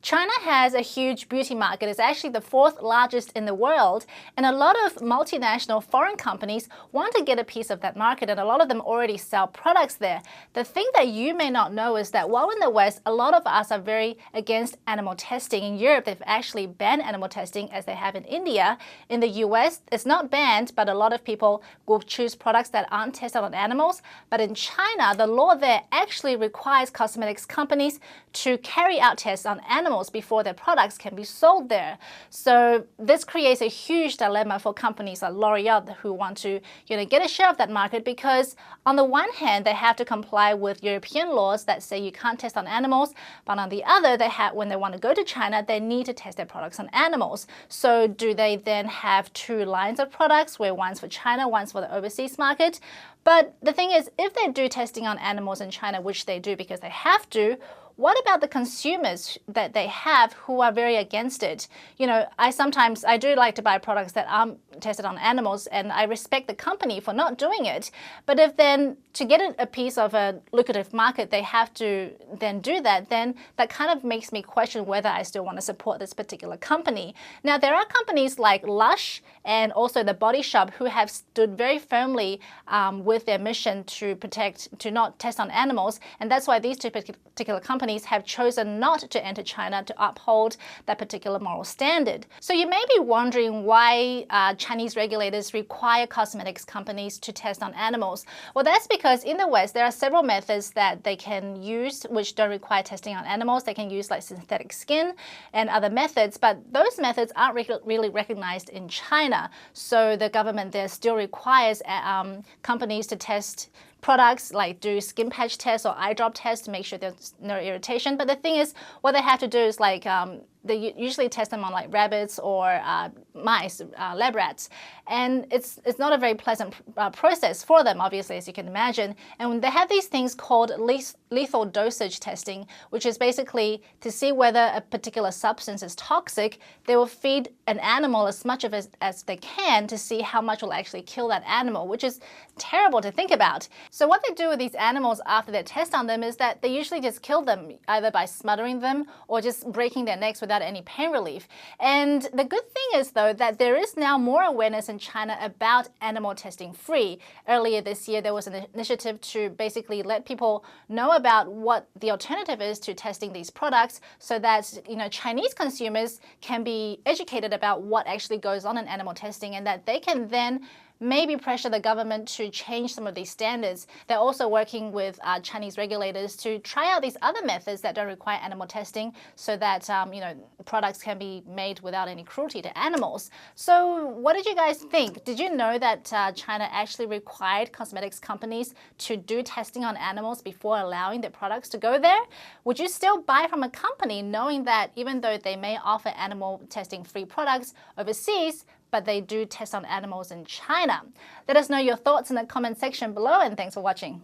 China has a huge beauty market. It's actually the fourth largest in the world, and a lot of multinational foreign companies want to get a piece of that market, and a lot of them already sell products there. The thing that you may not know is that while in the West, a lot of us are very against animal testing. In Europe, they've actually banned animal testing as they have in India. In the US, it's not banned, but a lot of people will choose products that aren't tested on animals. But in China, the law there actually requires cosmetics companies to carry out tests on animals before their products can be sold there. So this creates a huge dilemma for companies like L'Oreal who want to get a share of that market, because on the one hand, they have to comply with European laws that say you can't test on animals, but on the other, when they want to go to China, they need to test their products on animals. So do they then have two lines of products, where one's for China, one's for the overseas market? But the thing is, if they do testing on animals in China, which they do because they have to, what about the consumers that they have who are very against it? I do like to buy products that aren't tested on animals, and I respect the company for not doing it. But if then to get a piece of a lucrative market, they have to then do that, then that kind of makes me question whether I still want to support this particular company. Now, there are companies like Lush and also the Body Shop who have stood very firmly with their mission to not test on animals, and that's why these two particular companies have chosen not to enter China to uphold that particular moral standard. So you may be wondering why Chinese regulators require cosmetics companies to test on animals. Well, that's because in the West, there are several methods that they can use which don't require testing on animals. They can use like synthetic skin and other methods, but those methods aren't really recognized in China. So the government there still requires companies to test products, like do skin patch tests or eye drop tests to make sure there's no irritation. But the thing is, what they have to do is they usually test them on like rabbits or mice, lab rats. And it's not a very pleasant process for them, obviously, as you can imagine. And they have these things called lethal dosage testing, which is basically to see whether a particular substance is toxic. They will feed an animal as much of it as they can to see how much will actually kill that animal, which is terrible to think about. So what they do with these animals after they test on them is that they usually just kill them, either by smothering them or just breaking their necks without any pain relief. And the good thing is, though, that there is now more awareness in China about animal testing free. Earlier this year, there was an initiative to basically let people know about what the alternative is to testing these products, so that Chinese consumers can be educated about what actually goes on in animal testing, and that they can then maybe pressure the government to change some of these standards. They're also working with Chinese regulators to try out these other methods that don't require animal testing, so that products can be made without any cruelty to animals. So what did you guys think? Did you know that China actually required cosmetics companies to do testing on animals before allowing their products to go there? Would you still buy from a company knowing that even though they may offer animal testing free products overseas, but they do test on animals in China? Let us know your thoughts in the comment section below, and thanks for watching.